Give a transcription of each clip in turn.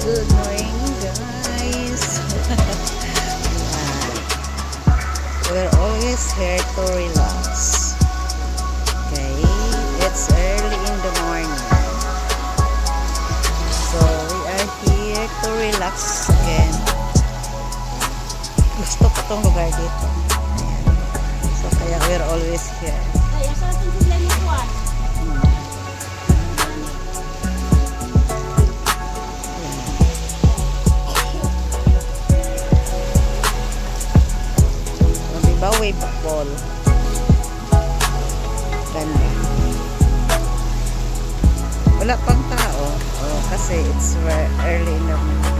Good morning, guys. We're always here to relax. Okay, it's early in the morning, so we are here to relax again. Gusto ko tong lugar dito. Ayan. So kaya we're always here. Wave ball. Ganda. Wala pang tao. Oh, kasi it's very early in the morning.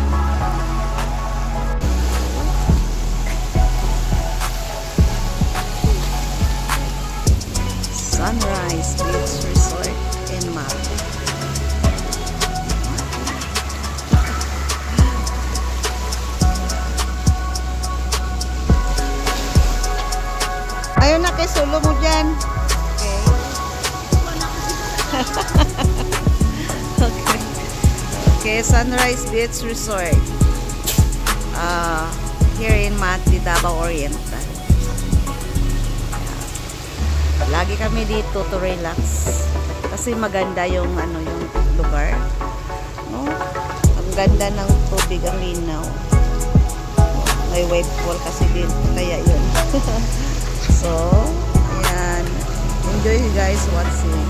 Sunrise Beach Resort in Mati. Ayaw na kay solo mo dyan. Okay. Okay. Okay, Sunrise Beach Resort. Here in Mati, Davao Oriental. Lagi kami dito to relax. Kasi maganda yung yung lugar. No? Ang ganda ng tubig, ang linaw. May wave pool kasi din. Kaya yun. So, ayan. Enjoy you guys watching.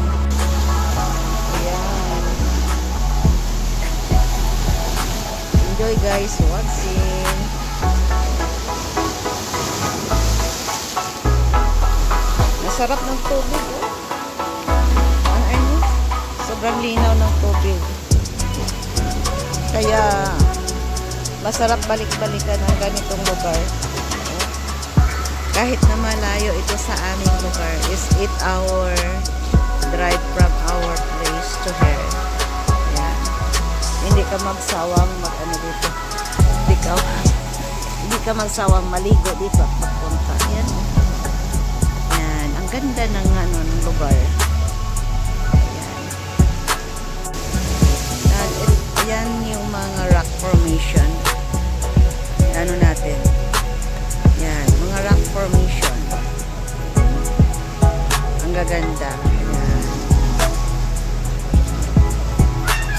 Ayan. Enjoy guys watching. Masarap ng tubig. Ano? Sobrang linaw ng tubig. Kaya, masarap balik-balikan ang ganitong lugar. Kahit na malayo ito sa aming lugar, is 8-hour drive from our place to here. Ayan. Hindi ka magsawang dito. Hindi ka magsawang maligo dito at magpunta. Ayan. Ayan. Ang ganda ng ng lugar. Ayan. Ayan yung mga rock formation. Ano natin? Yan, mga rock formation. Ang gaganda. Yan.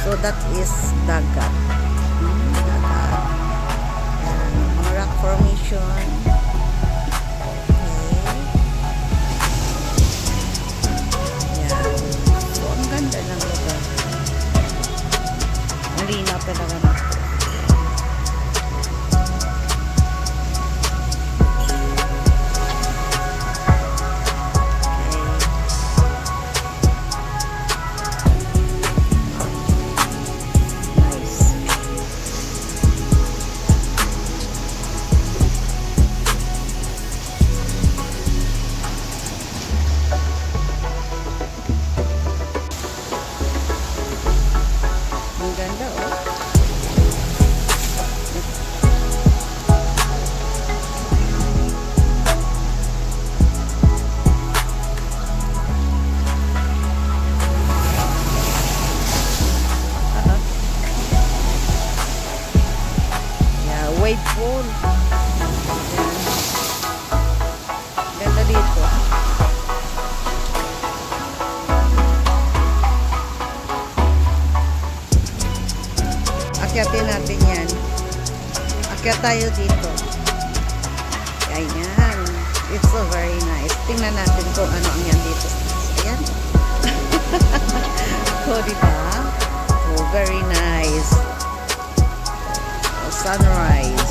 So that is dagat. Dagat. Yan, mga rock formation. Okay. Yan. So ang ganda ng lugar. Ang linaw talaga na. Ang ganda, oh. Yeah, wave pool. Ganda dito. Akyatin natin yan. Akyat tayo dito. Ayan. It's so very nice. Tingnan natin kung ano ang yan dito. Ayan. So, diba? Oh, very nice. Oh, sunrise.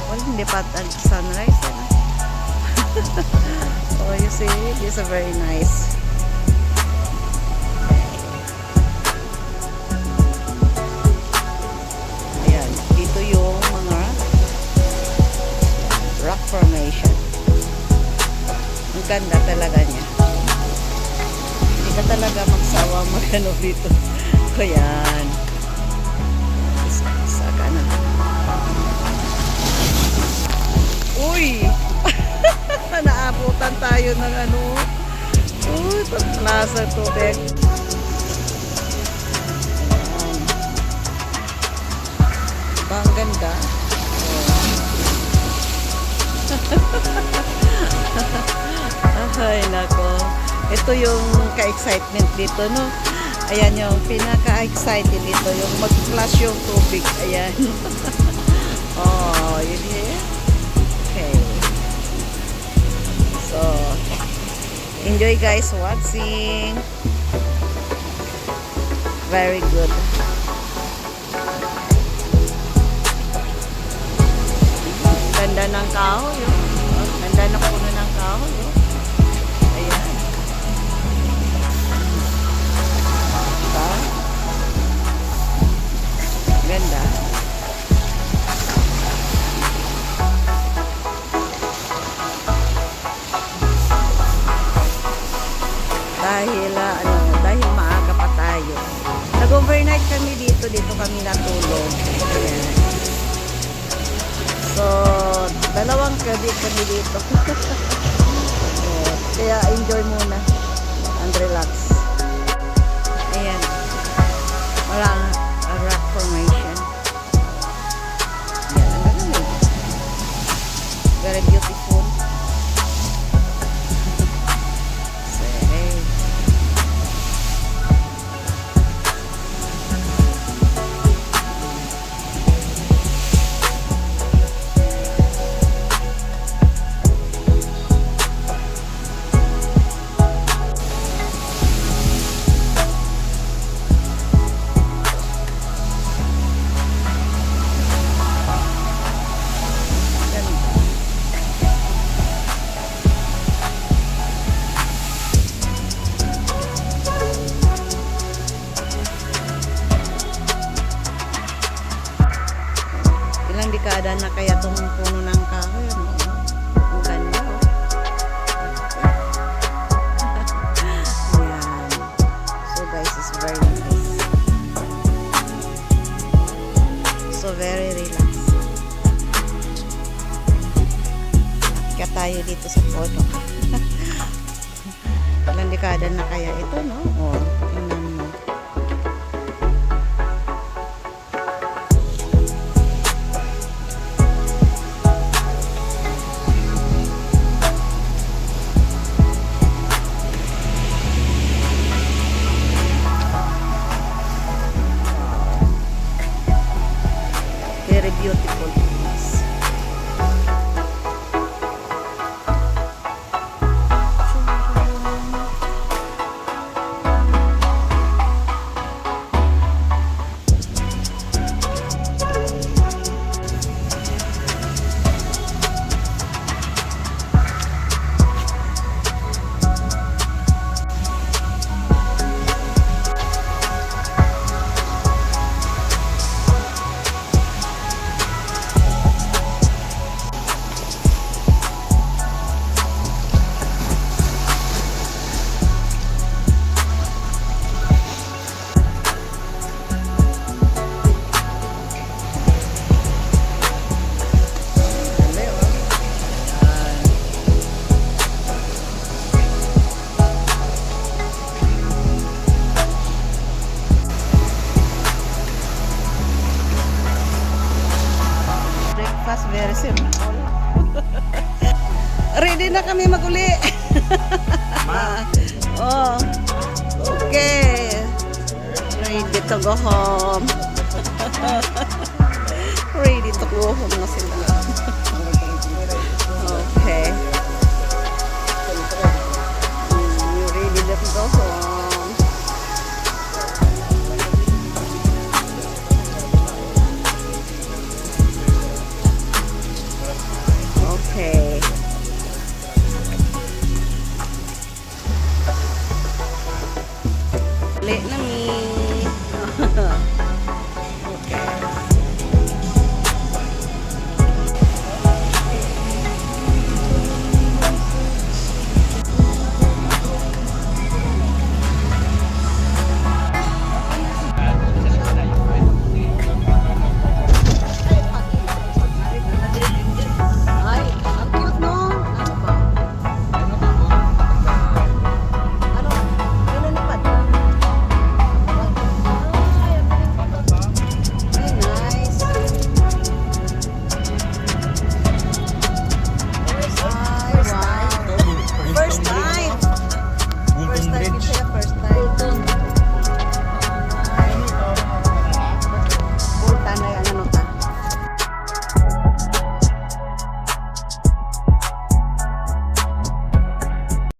Well, hindi pa sunrise. Oh, you see? It's a very nice. Rock formation. Ang ganda talaga niya. Hindi ka talaga magsawa magano dito. Kuyan. Saka na. Uy! Naabutan tayo ng uy, pagplasa tubig. Ay, nako. Ito yung ka-excitement dito, no? Ayan yung pinaka-excited dito, yung mag-flash yung tubig. Ayan. Oh, yun here. Okay. So, enjoy guys watching. Very good. Ganda ng kahoy, oh. Ganda ng puno ng kahoy, oh. Ayan. Diba? Ganda. Dahil maaga pa tayo. Nag-overnight kami dito kami natulog. Ayan. So, dalawang gabi kami dito. Kaya enjoy muna and relax. Ayan. Walang rock formation. Ayan, ang ganda. Very beautiful. Ilang dekada na kaya itong puno ng kahoy, no? Ang ganda, oh. Ayan. So guys, it's very nice. So very relaxing. Kaya tayo dito sa puno. Ilang dekada na kaya ito, no? Oh, tingnan mo. Very beautiful place. Very simple. Ready na kami mag-uli. Oh, okay. Ready to go home. Ready to go home na sila. Okay. Ready to go home.